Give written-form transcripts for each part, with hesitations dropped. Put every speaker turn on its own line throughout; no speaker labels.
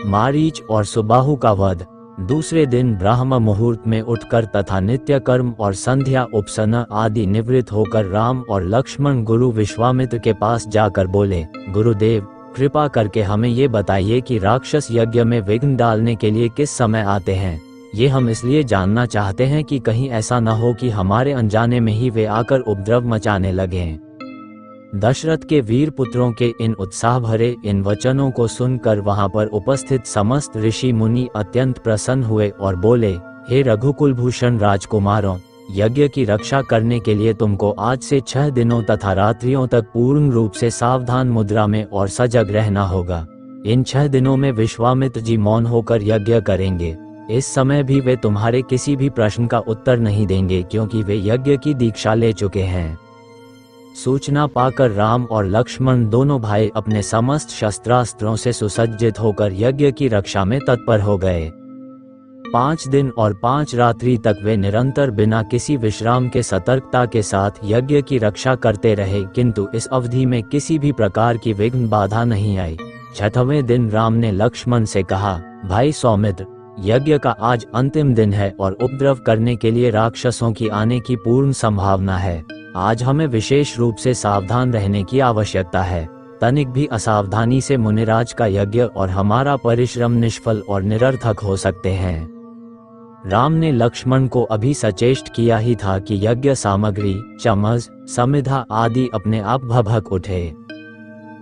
मारीच और सुबाहु का वध। दूसरे दिन ब्राह्म मुहूर्त में उठकर तथा नित्य कर्म और संध्या उपसन आदि निवृत्त होकर राम और लक्ष्मण गुरु विश्वामित्र के पास जाकर बोले, गुरुदेव कृपा करके हमें ये बताइए कि राक्षस यज्ञ में विघ्न डालने के लिए किस समय आते हैं। ये हम इसलिए जानना चाहते हैं कि कहीं ऐसा न हो कि हमारे अनजाने में ही वे आकर उपद्रव मचाने लगें। दशरथ के वीर पुत्रों के इन उत्साह भरे इन वचनों को सुनकर वहां पर उपस्थित समस्त ऋषि मुनि अत्यंत प्रसन्न हुए और बोले, हे रघुकुलभूषण राजकुमारों, यज्ञ की रक्षा करने के लिए तुमको आज से 6 दिनों तथा रात्रियों तक पूर्ण रूप से सावधान मुद्रा में और सजग रहना होगा। इन 6 दिनों में विश्वामित्र जी मौन होकर यज्ञ करेंगे। इस समय भी वे तुम्हारे किसी भी प्रश्न का उत्तर नहीं देंगे, क्योंकि वे यज्ञ की दीक्षा ले चुके हैं। सूचना पाकर राम और लक्ष्मण दोनों भाई अपने समस्त शस्त्रास्त्रों से सुसज्जित होकर यज्ञ की रक्षा में तत्पर हो गए। 5 दिन और 5 रात्रि तक वे निरंतर बिना किसी विश्राम के सतर्कता के साथ यज्ञ की रक्षा करते रहे, किंतु इस अवधि में किसी भी प्रकार की विघ्न बाधा नहीं आई। 6वें दिन राम ने लक्ष्मण से कहा, भाई सौमित्र, यज्ञ का आज अंतिम दिन है और उपद्रव करने के लिए राक्षसों की आने की पूर्ण संभावना है। आज हमें विशेष रूप से सावधान रहने की आवश्यकता है। तनिक भी असावधानी से मुनिराज का यज्ञ और हमारा परिश्रम निष्फल और निरर्थक हो सकते हैं। राम ने लक्ष्मण को अभी सचेष्ट किया ही था कि यज्ञ सामग्री, चमज, समिधा आदि अपने आप भभक उठे।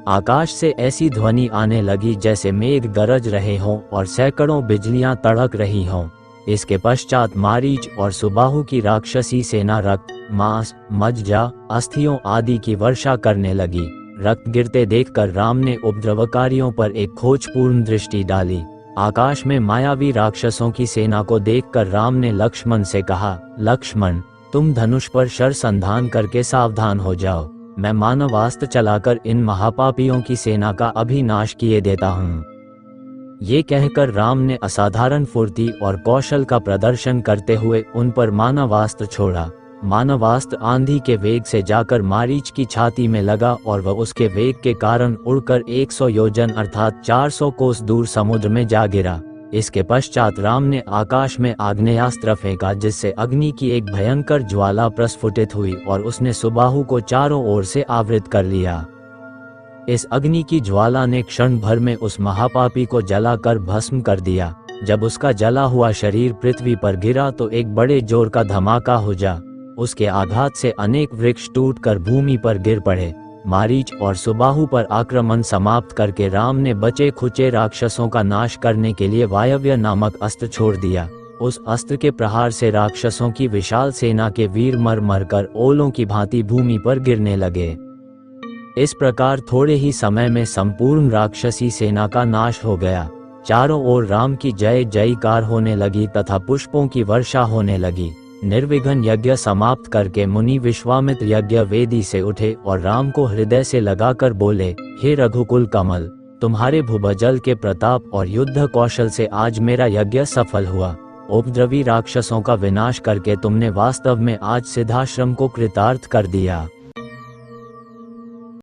आकाश से ऐसी ध्वनि आने लगी जैसे मेघ गरज रहे हों और सैकड़ों बिजलियां तड़क रही हों। इसके पश्चात मारीच और सुबाहु की राक्षसी सेना रक्त, मांस, मज्जा, अस्थियों आदि की वर्षा करने लगी। रक्त गिरते देखकर राम ने उपद्रवकारियों पर एक खोजपूर्ण दृष्टि डाली। आकाश में मायावी राक्षसों की सेना को देखकर राम ने लक्ष्मण से कहा, लक्ष्मण, तुम धनुष पर शरसंधान करके सावधान हो जाओ। मैं मानवास्त्र चलाकर इन महापापियों की सेना का अभिनाश किए देता हूँ। ये कहकर राम ने असाधारण फुर्ती और कौशल का प्रदर्शन करते हुए उन पर मानवास्त्र छोड़ा। मानवास्त्र आंधी के वेग से जाकर मारीच की छाती में लगा और वह उसके वेग के कारण उड़कर 100 योजन अर्थात 400 कोस दूर समुद्र में जा गिरा। इसके पश्चात राम ने आकाश में आग्नेयास्त्र फेंका, जिससे अग्नि की एक भयंकर ज्वाला प्रस्फुटित हुई और उसने सुबाहु को चारों ओर से आवृत कर लिया। इस अग्नि की ज्वाला ने क्षण भर में उस महापापी को जलाकर भस्म कर दिया। जब उसका जला हुआ शरीर पृथ्वी पर गिरा तो एक बड़े जोर का धमाका हो जा। उसके आघात से अनेक वृक्ष टूटकर भूमि पर गिर पड़े। मारीच और सुबाहु पर आक्रमण समाप्त करके राम ने बचे खुचे राक्षसों का नाश करने के लिए वायव्य नामक अस्त्र छोड़ दिया। उस अस्त्र के प्रहार से राक्षसों की विशाल सेना के वीर मर मर कर ओलों की भांति भूमि पर गिरने लगे। इस प्रकार थोड़े ही समय में संपूर्ण राक्षसी सेना का नाश हो गया। चारों ओर राम की जय जयकार होने लगी तथा पुष्पों की वर्षा होने लगी। निर्विघ्न यज्ञ समाप्त करके मुनि विश्वामित्र यज्ञ वेदी से उठे और राम को हृदय से लगाकर बोले, हे रघुकुल कमल, तुम्हारे भूभजल के प्रताप और युद्ध कौशल से आज मेरा यज्ञ सफल हुआ। उपद्रवी राक्षसों का विनाश करके तुमने वास्तव में आज सिद्धाश्रम को कृतार्थ कर दिया।